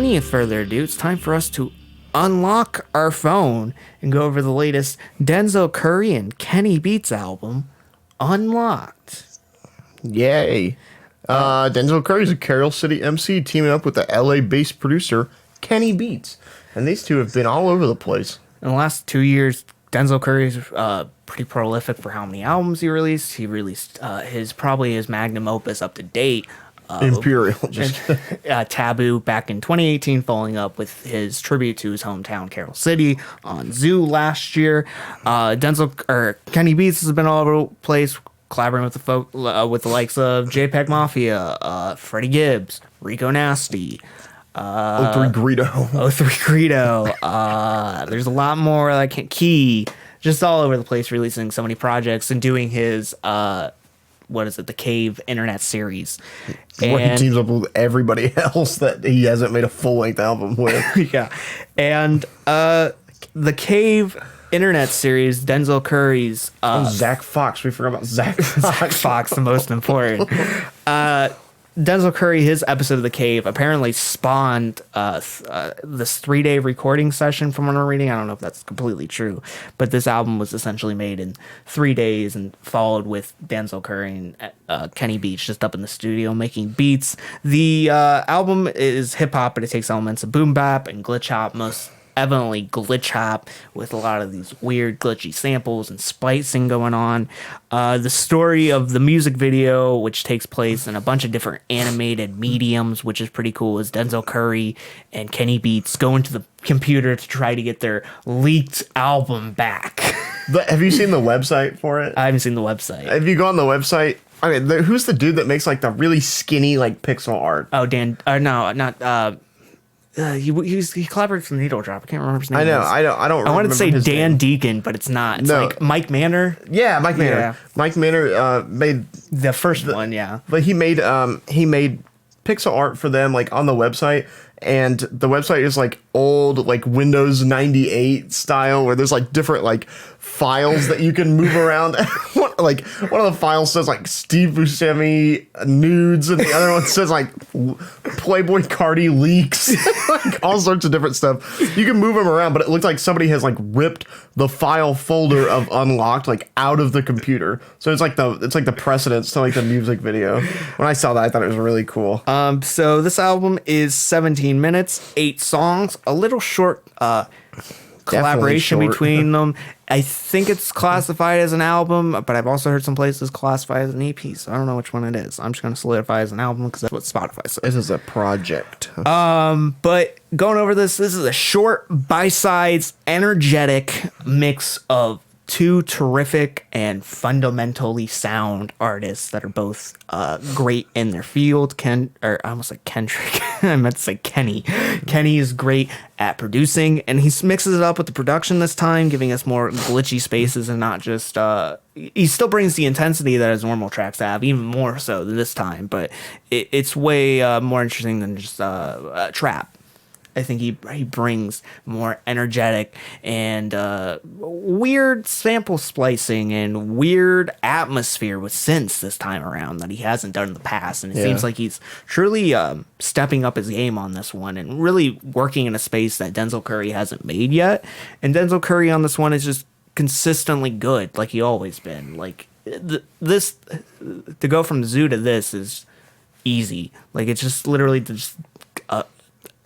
any further ado, it's time for us to unlock our phone and go over the latest Denzel Curry and Kenny Beats album, Unlocked. Yay. Denzel Curry's a Carroll City MC teaming up with the LA-based producer Kenny Beats. And these two have been all over the place. In the last 2 years, Denzel Curry's pretty prolific for how many albums he released. He released his magnum opus up to date, Imperial. Taboo, back in 2018, following up with his tribute to his hometown, Carroll City, on Zoo last year. Kenny Beats has been all over the place, collaborating with the likes of JPEG Mafia, Freddie Gibbs, Rico Nasty, 03 Greedo. 03 Greedo. There's a lot more that I can't key. Just all over the place, releasing so many projects and doing his the Cave internet series. Where he teams up with everybody else that he hasn't made a full-length album with. Yeah. And the Cave internet series, Denzel Curry's... Zach Fox. We forgot about Zach Fox. Zach Fox, the most important. Denzel Curry, his episode of The Cave, apparently spawned this 3-day recording session from what I'm reading. I don't know if that's completely true, but this album was essentially made in 3 days and followed with Denzel Curry and Kenny Beats just up in the studio making beats. The album is hip-hop, but it takes elements of boom bap and glitch hop, most evidently glitch hop, with a lot of these weird glitchy samples and splicing going on. The story of the music video, which takes place in a bunch of different animated mediums, which is pretty cool, is Denzel Curry and Kenny Beats go into the computer to try to get their leaked album back. Have you seen the website for it? I haven't seen the website. If you go on the website, who's the dude that makes like the really skinny like pixel art? Oh, Dan. No, not. He collaborates with Needle Drop. I can't remember his name. I know. I don't. I wanted to say Dan name. Deacon, but it's not. It's like Mike Manor. Yeah, Mike Manor. Yeah. Mike Manor made the first one. Yeah, but he made pixel art for them like on the website, and the website is like old like Windows 98 style where there's like different like files that you can move around. Like one of the files says like Steve Buscemi nudes, and the other one says like Playboy Cardi leaks, like all sorts of different stuff. You can move them around, but it looks like somebody has like ripped the file folder of Unlocked like out of the computer. So it's like the precedence to like the music video. When I saw that, I thought it was really cool. So this album is 17 minutes, 8 songs, a little short collaboration between them. I think it's classified as an album, but I've also heard some places classified as an EP, so I don't know which one it is. I'm just going to solidify as an album because that's what Spotify says. This is a project. But going over this is a short, bite-sized, energetic mix of two terrific and fundamentally sound artists that are both great in their field. I almost like Kendrick. I meant to say Kenny. Kenny is great at producing, and he mixes it up with the production this time, giving us more glitchy spaces and not just... he still brings the intensity that his normal tracks have, even more so than this time, but it's way more interesting than just trap. I think he brings more energetic and weird sample splicing and weird atmosphere with synths this time around that he hasn't done in the past. And it seems like he's truly stepping up his game on this one and really working in a space that Denzel Curry hasn't made yet. And Denzel Curry on this one is just consistently good, like he always been. Like this, to go from Zoo to this is easy. Like it's just literally just...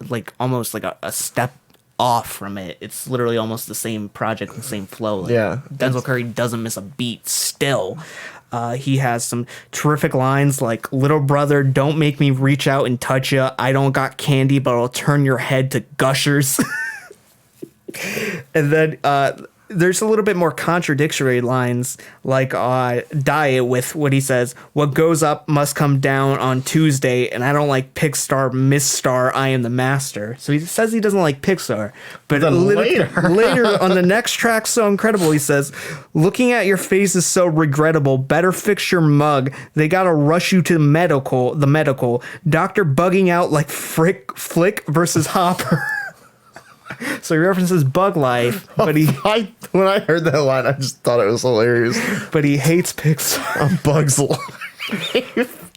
like almost like a step off from it. It's literally almost the same project and the same flow. Like, yeah. Denzel Curry doesn't miss a beat still. He has some terrific lines like, "Little brother, don't make me reach out and touch ya. I don't got candy, but I'll turn your head to gushers." And then there's a little bit more contradictory lines like Diet with what he says, "What goes up must come down on Tuesday, and I don't like Pixar, Miss Star, I am the master." So he says he doesn't like Pixar, but later on the next track, So Incredible, he says, "Looking at your face is so regrettable, better fix your mug, they gotta rush you to the medical, doctor bugging out like Flick versus Hopper." So he references Bug Life, but when I heard that line, I just thought it was hilarious. But he hates Pixar. Bug's Life.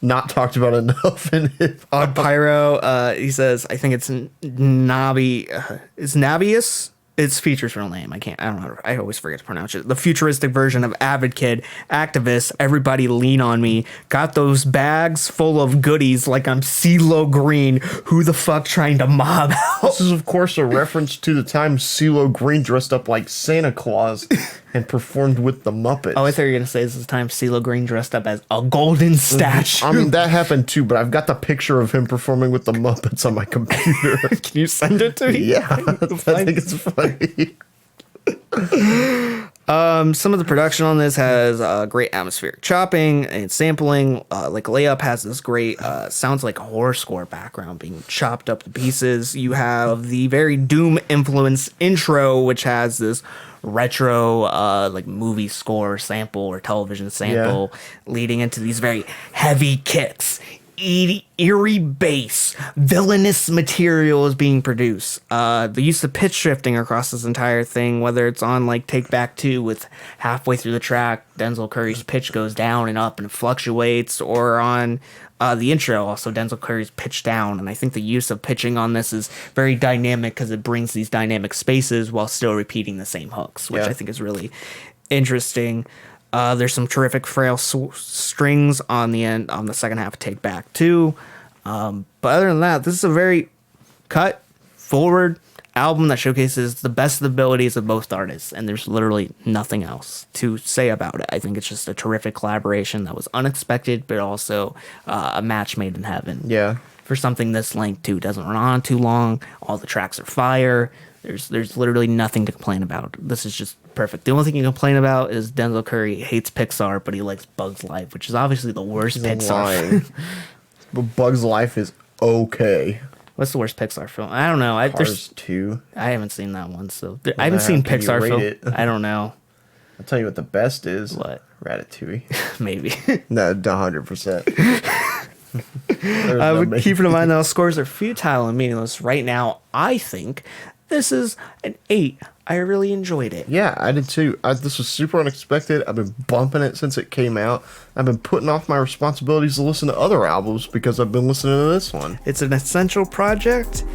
not talked about enough in hip hop. Odd Pyro, he says, I think it's Nabi. Is Navius? It's Feature's real name. I don't know. I always forget to pronounce it. The futuristic version of Avid Kid, activist, everybody lean on me. Got those bags full of goodies like I'm CeeLo Green. Who the fuck trying to mob out? This is, of course, a reference to the time CeeLo Green dressed up like Santa Claus and performed with the Muppets. Oh, I thought you were going to say this is the time CeeLo Green dressed up as a golden statue. I mean, that happened too, but I've got the picture of him performing with the Muppets on my computer. Can you send it to me? Yeah, I think it's funny. Some of the production on this has great atmospheric chopping and sampling. Like Layup has this great sounds like a horror score background being chopped up to pieces. You have the very Doom influenced intro, which has this retro like movie score sample or television sample leading into these very heavy kicks. Eerie bass, villainous material is being produced. The use of pitch shifting across this entire thing, whether it's on like Take Back 2 with halfway through the track, Denzel Curry's pitch goes down and up and fluctuates, or on the intro, also Denzel Curry's pitch down. And I think the use of pitching on this is very dynamic because it brings these dynamic spaces while still repeating the same hooks, which I think is really interesting. There's some terrific frail strings on the end on the second half of Take Back 2. But other than that, this is a very cut forward album that showcases the best of the abilities of both artists, and there's literally nothing else to say about it. I think it's just a terrific collaboration that was unexpected, but also a match made in heaven. Yeah. For something this length too, doesn't run on too long. All the tracks are fire. There's literally nothing to complain about. This is just perfect. The only thing you complain about is Denzel Curry hates Pixar, but he likes Bug's Life, which is obviously the worst Pixar. But Bug's Life is okay. What's the worst Pixar film? I don't know. Cars 2. I haven't seen that one, so I haven't seen Pixar film. I don't know. I'll tell you what the best is. What? Ratatouille. Maybe. No, 100%. Keeping in mind that scores are futile and meaningless right now, I think this is an 8. I really enjoyed it. Yeah, I did too. This was super unexpected. I've been bumping it since it came out. I've been putting off my responsibilities to listen to other albums because I've been listening to this one. It's an essential project,